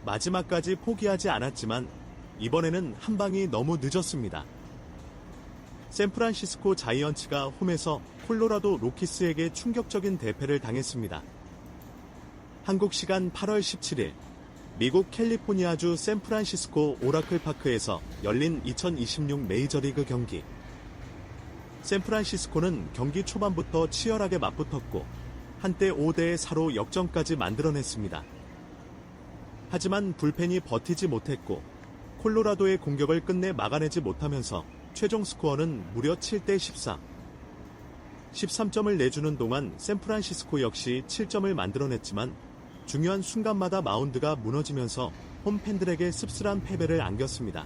마지막까지 포기하지 않았지만 이번에는 한 방이 너무 늦었습니다. 샌프란시스코 자이언츠가 홈에서 콜로라도 로키스에게 충격적인 대패를 당했습니다. 한국 시간 8월 17일 미국 캘리포니아주 샌프란시스코 오라클 파크에서 열린 2026 메이저리그 경기. 샌프란시스코는 경기 초반부터 치열하게 맞붙었고 한때 5대4로 역전까지 만들어냈습니다. 하지만 불펜이 버티지 못했고 콜로라도의 공격을 끝내 막아내지 못하면서 최종 스코어는 무려 7대13. 13점을 내주는 동안 샌프란시스코 역시 7점을 만들어냈지만 중요한 순간마다 마운드가 무너지면서 홈팬들에게 씁쓸한 패배를 안겼습니다.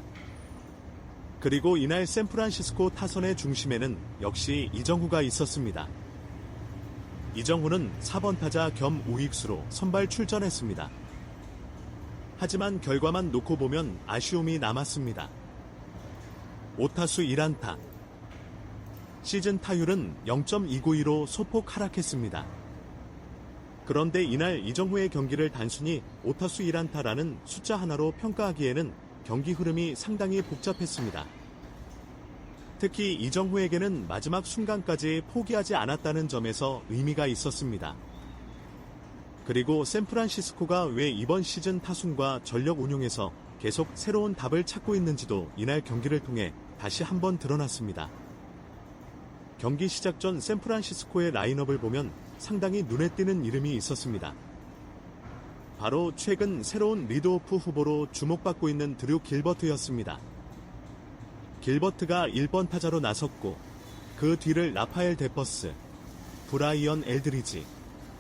그리고 이날 샌프란시스코 타선의 중심에는 역시 이정후가 있었습니다. 이정후는 4번 타자 겸 우익수로 선발 출전했습니다. 하지만 결과만 놓고 보면 아쉬움이 남았습니다. 5타수 1안타. 시즌 타율은 0.292로 소폭 하락했습니다. 그런데 이날 이정후의 경기를 단순히 5타수 1안타라는 숫자 하나로 평가하기에는 경기 흐름이 상당히 복잡했습니다. 특히 이정후에게는 마지막 순간까지 포기하지 않았다는 점에서 의미가 있었습니다. 그리고 샌프란시스코가 왜 이번 시즌 타순과 전력 운용에서 계속 새로운 답을 찾고 있는지도 이날 경기를 통해 다시 한번 드러났습니다. 경기 시작 전 샌프란시스코의 라인업을 보면 상당히 눈에 띄는 이름이 있었습니다. 바로 최근 새로운 리드오프 후보로 주목받고 있는 드류 길버트였습니다. 길버트가 1번 타자로 나섰고 그 뒤를 라파엘 데퍼스, 브라이언 엘드리지,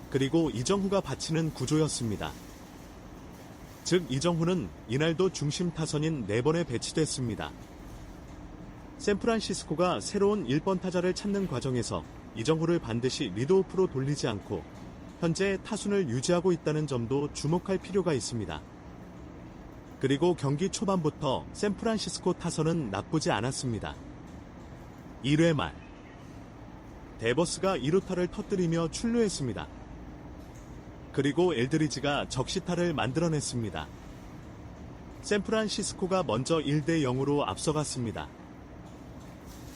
그리고 이정후가 바치는 구조였습니다. 즉 이정후는 이날도 중심 타선인 4번에 배치됐습니다. 샌프란시스코가 새로운 1번 타자를 찾는 과정에서 이정후를 반드시 리드오프로 돌리지 않고 현재 타순을 유지하고 있다는 점도 주목할 필요가 있습니다. 그리고 경기 초반부터 샌프란시스코 타선은 나쁘지 않았습니다. 1회 말 데버스가 2루타를 터뜨리며 출루했습니다. 그리고 엘드리지가 적시타를 만들어냈습니다. 샌프란시스코가 먼저 1대0으로 앞서갔습니다.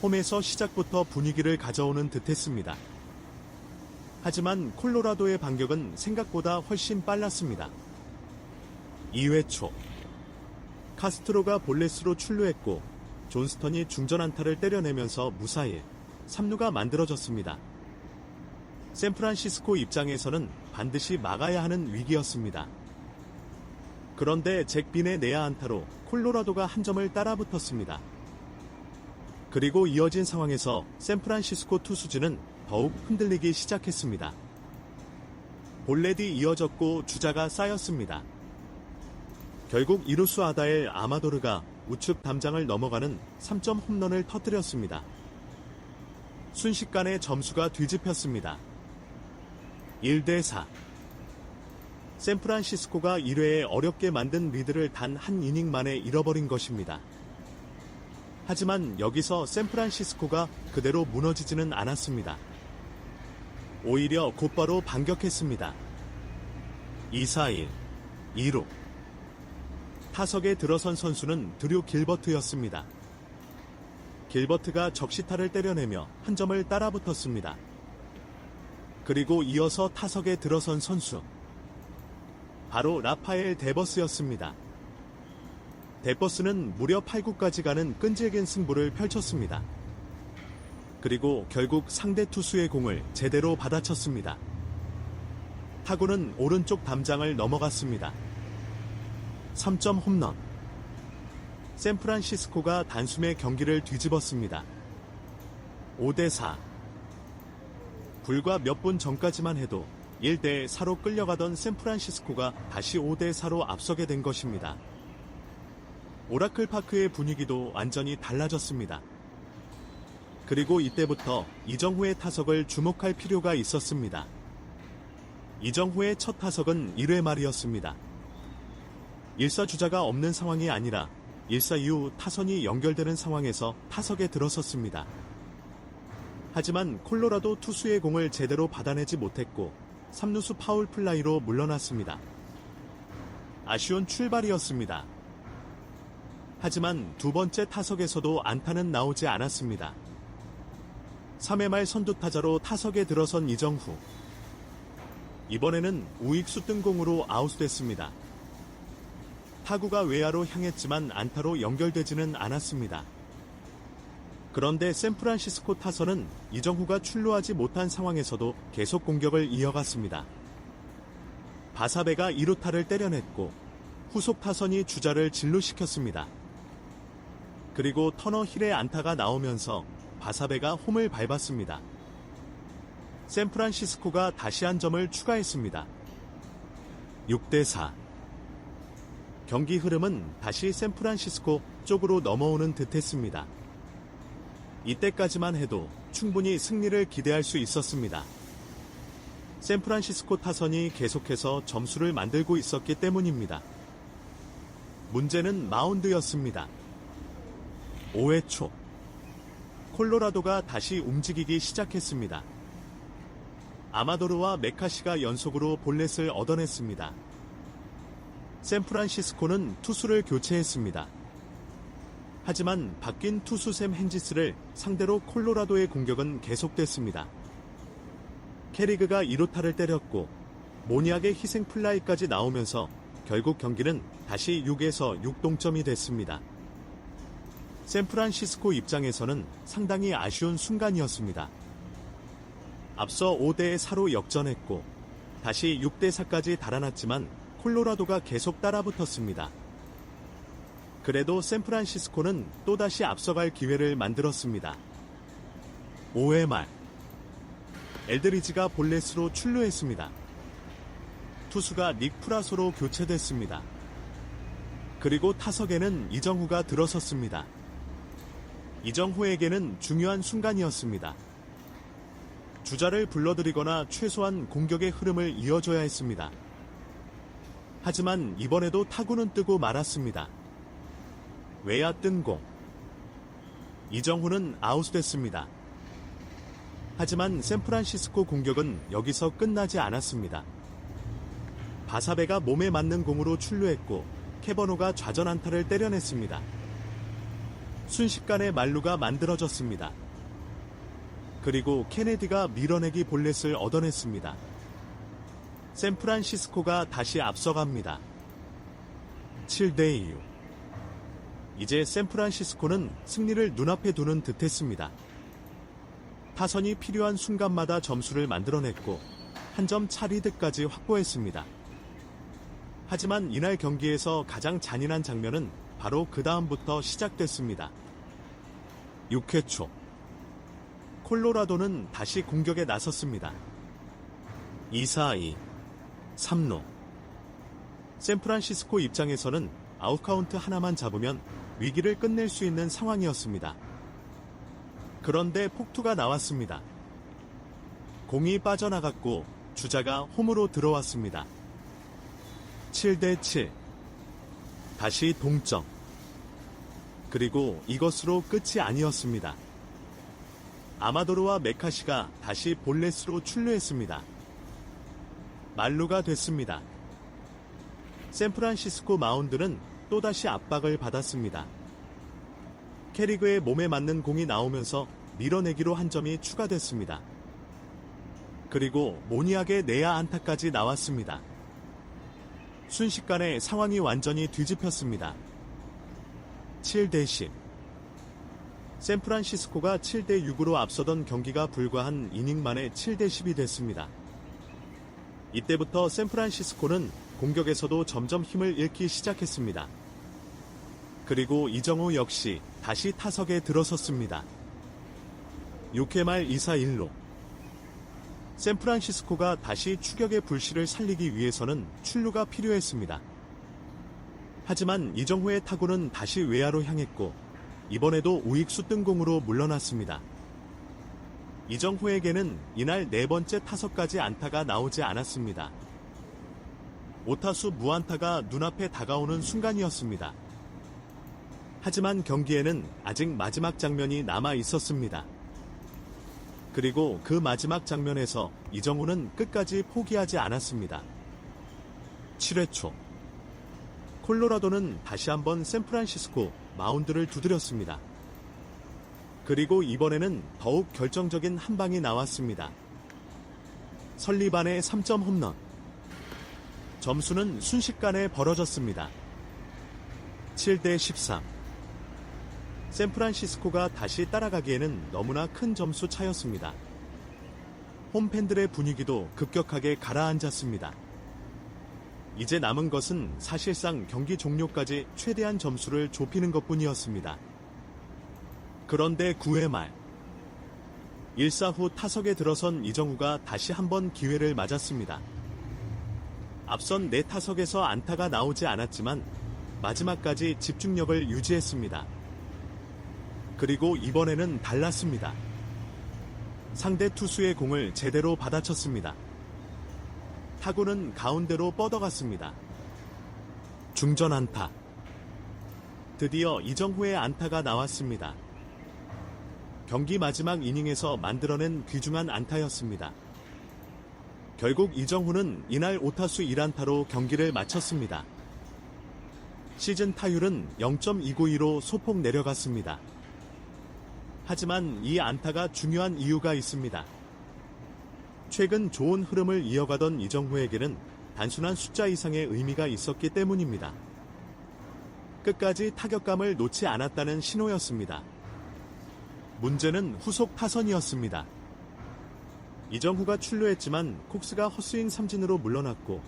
홈에서 시작부터 분위기를 가져오는 듯했습니다. 하지만 콜로라도의 반격은 생각보다 훨씬 빨랐습니다. 2회 초 카스트로가 볼넷으로 출루했고 존스턴이 중전 안타를 때려내면서 무사히 3루가 만들어졌습니다. 샌프란시스코 입장에서는 반드시 막아야 하는 위기였습니다. 그런데 잭 빈의 내야 안타로 콜로라도가 한 점을 따라붙었습니다. 그리고 이어진 상황에서 샌프란시스코 투수진은 더욱 흔들리기 시작했습니다. 볼넷이 이어졌고 주자가 쌓였습니다. 결국 이루수 아다엘 아마도르가 우측 담장을 넘어가는 3점 홈런을 터뜨렸습니다. 순식간에 점수가 뒤집혔습니다. 1대4. 샌프란시스코가 1회에 어렵게 만든 리드를 단 한 이닝 만에 잃어버린 것입니다. 하지만 여기서 샌프란시스코가 그대로 무너지지는 않았습니다. 오히려 곧바로 반격했습니다. 2-4-1, 2루. 타석에 들어선 선수는 드류 길버트였습니다. 길버트가 적시타를 때려내며 한 점을 따라붙었습니다. 그리고 이어서 타석에 들어선 선수. 바로 라파엘 데버스였습니다. 데버스는 무려 8구까지 가는 끈질긴 승부를 펼쳤습니다. 그리고 결국 상대 투수의 공을 제대로 받아쳤습니다. 타구는 오른쪽 담장을 넘어갔습니다. 3점 홈런. 샌프란시스코가 단숨에 경기를 뒤집었습니다. 5대4. 불과 몇 분 전까지만 해도 1대4로 끌려가던 샌프란시스코가 다시 5대4로 앞서게 된 것입니다. 오라클 파크의 분위기도 완전히 달라졌습니다. 그리고 이때부터 이정후의 타석을 주목할 필요가 있었습니다. 이정후의 첫 타석은 1회 말이었습니다. 1사 주자가 없는 상황이 아니라 1사 이후 타선이 연결되는 상황에서 타석에 들어섰습니다. 하지만 콜로라도 투수의 공을 제대로 받아내지 못했고 3루수 파울 플라이로 물러났습니다. 아쉬운 출발이었습니다. 하지만 두 번째 타석에서도 안타는 나오지 않았습니다. 3회 말 선두타자로 타석에 들어선 이정후. 이번에는 우익수 뜬공으로 아웃됐습니다. 타구가 외야로 향했지만 안타로 연결되지는 않았습니다. 그런데 샌프란시스코 타선은 이정후가 출루하지 못한 상황에서도 계속 공격을 이어갔습니다. 바사베가 2루타를 때려냈고 후속 타선이 주자를 진루시켰습니다. 그리고 터너 힐의 안타가 나오면서 바사베가 홈을 밟았습니다. 샌프란시스코가 다시 한 점을 추가했습니다. 6대4. 경기 흐름은 다시 샌프란시스코 쪽으로 넘어오는 듯했습니다. 이때까지만 해도 충분히 승리를 기대할 수 있었습니다. 샌프란시스코 타선이 계속해서 점수를 만들고 있었기 때문입니다. 문제는 마운드였습니다. 5회 초 콜로라도가 다시 움직이기 시작했습니다. 아마도르와 메카시가 연속으로 볼넷을 얻어냈습니다. 샌프란시스코는 투수를 교체했습니다. 하지만 바뀐 투수 샘 헨지스를 상대로 콜로라도의 공격은 계속됐습니다. 캐리그가 2루타를 때렸고 모니악의 희생 플라이까지 나오면서 결국 경기는 다시 6에서 6동점이 됐습니다. 샌프란시스코 입장에서는 상당히 아쉬운 순간이었습니다. 앞서 5대4로 역전했고 다시 6대4까지 달아났지만 콜로라도가 계속 따라붙었습니다. 그래도 샌프란시스코는 또다시 앞서갈 기회를 만들었습니다. 5회 말 엘드리지가 볼넷으로 출루했습니다. 투수가 닉 프라소로 교체됐습니다. 그리고 타석에는 이정후가 들어섰습니다. 이정후에게는 중요한 순간이었습니다. 주자를 불러들이거나 최소한 공격의 흐름을 이어줘야 했습니다. 하지만 이번에도 타구는 뜨고 말았습니다. 외야 뜬공. 이정후는 아웃됐습니다. 하지만 샌프란시스코 공격은 여기서 끝나지 않았습니다. 바사베가 몸에 맞는 공으로 출루했고 캐버노가 좌전 안타를 때려냈습니다. 순식간에 만루가 만들어졌습니다. 그리고 케네디가 밀어내기 볼넷을 얻어냈습니다. 샌프란시스코가 다시 앞서갑니다. 7대2. 이제 샌프란시스코는 승리를 눈앞에 두는 듯했습니다. 타선이 필요한 순간마다 점수를 만들어냈고 한 점 차 리드까지 확보했습니다. 하지만 이날 경기에서 가장 잔인한 장면은 바로 그 다음부터 시작됐습니다. 6회 초 콜로라도는 다시 공격에 나섰습니다. 2-4-2 3루. 샌프란시스코 입장에서는 아웃카운트 하나만 잡으면 위기를 끝낼 수 있는 상황이었습니다. 그런데 폭투가 나왔습니다. 공이 빠져나갔고 주자가 홈으로 들어왔습니다. 7대7. 다시 동점. 그리고 이것으로 끝이 아니었습니다. 아마도르와 메카시가 다시 볼넷으로 출루했습니다. 만루가 됐습니다. 샌프란시스코 마운드는 또다시 압박을 받았습니다. 캐리그의 몸에 맞는 공이 나오면서 밀어내기로 한 점이 추가됐습니다. 그리고 모니악의 내야 안타까지 나왔습니다. 순식간에 상황이 완전히 뒤집혔습니다. 7대10. 샌프란시스코가 7대6으로 앞서던 경기가 불과 한 이닝 만에 7대10이 됐습니다. 이때부터 샌프란시스코는 공격에서도 점점 힘을 잃기 시작했습니다. 그리고 이정후 역시 다시 타석에 들어섰습니다. 6회 말 2사 1루. 샌프란시스코가 다시 추격의 불씨를 살리기 위해서는 출루가 필요했습니다. 하지만 이정후의 타구는 다시 외야로 향했고 이번에도 우익수 뜬공으로 물러났습니다. 이정후에게는 이날 네 번째 타석까지 안타가 나오지 않았습니다. 5타수 무안타가 눈앞에 다가오는 순간이었습니다. 하지만 경기에는 아직 마지막 장면이 남아 있었습니다. 그리고 그 마지막 장면에서 이정후는 끝까지 포기하지 않았습니다. 7회 초 콜로라도는 다시 한번 샌프란시스코 마운드를 두드렸습니다. 그리고 이번에는 더욱 결정적인 한 방이 나왔습니다. 설리반의 3점 홈런. 점수는 순식간에 벌어졌습니다. 7대 13. 샌프란시스코가 다시 따라가기에는 너무나 큰 점수 차였습니다. 홈팬들의 분위기도 급격하게 가라앉았습니다. 이제 남은 것은 사실상 경기 종료까지 최대한 점수를 좁히는 것뿐이었습니다. 그런데 9회 말 1사 후 타석에 들어선 이정후가 다시 한번 기회를 맞았습니다. 앞선 4타석에서 안타가 나오지 않았지만 마지막까지 집중력을 유지했습니다. 그리고 이번에는 달랐습니다. 상대 투수의 공을 제대로 받아쳤습니다. 타구는 가운데로 뻗어갔습니다. 중전 안타. 드디어 이정후의 안타가 나왔습니다. 경기 마지막 이닝에서 만들어낸 귀중한 안타였습니다. 결국 이정후는 이날 5타수 1안타로 경기를 마쳤습니다. 시즌 타율은 0.292로 소폭 내려갔습니다. 하지만 이 안타가 중요한 이유가 있습니다. 최근 좋은 흐름을 이어가던 이정후에게는 단순한 숫자 이상의 의미가 있었기 때문입니다. 끝까지 타격감을 놓지 않았다는 신호였습니다. 문제는 후속 타선이었습니다. 이정후가 출루했지만 콕스가 헛스윙 삼진으로 물러났고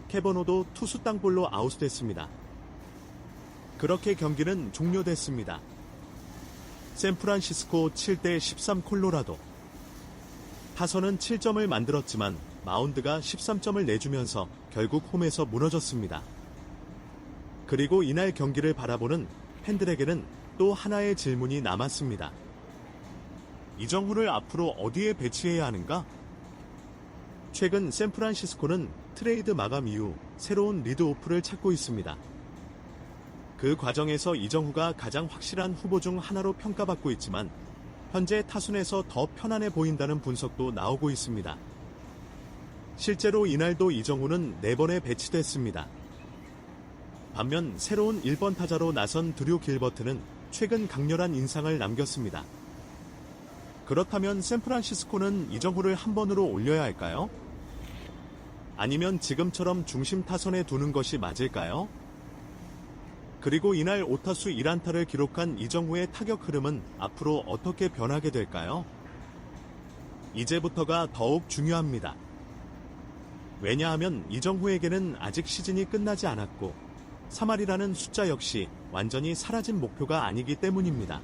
캐버노도 투수 땅볼로 아웃됐습니다. 그렇게 경기는 종료됐습니다. 샌프란시스코 7대 13 콜로라도. 타선은 7점을 만들었지만 마운드가 13점을 내주면서 결국 홈에서 무너졌습니다. 그리고 이날 경기를 바라보는 팬들에게는 또 하나의 질문이 남았습니다. 이정후를 앞으로 어디에 배치해야 하는가? 최근 샌프란시스코는 트레이드 마감 이후 새로운 리드오프를 찾고 있습니다. 그 과정에서 이정후가 가장 확실한 후보 중 하나로 평가받고 있지만 현재 타순에서 더 편안해 보인다는 분석도 나오고 있습니다. 실제로 이날도 이정후는 4번에 배치됐습니다. 반면 새로운 1번 타자로 나선 드류 길버트는 최근 강렬한 인상을 남겼습니다. 그렇다면 샌프란시스코는 이정후를 한 번으로 올려야 할까요? 아니면 지금처럼 중심 타선에 두는 것이 맞을까요? 그리고 이날 5타수 1안타를 기록한 이정후의 타격 흐름은 앞으로 어떻게 변하게 될까요? 이제부터가 더욱 중요합니다. 왜냐하면 이정후에게는 아직 시즌이 끝나지 않았고 3할이라는 숫자 역시 완전히 사라진 목표가 아니기 때문입니다.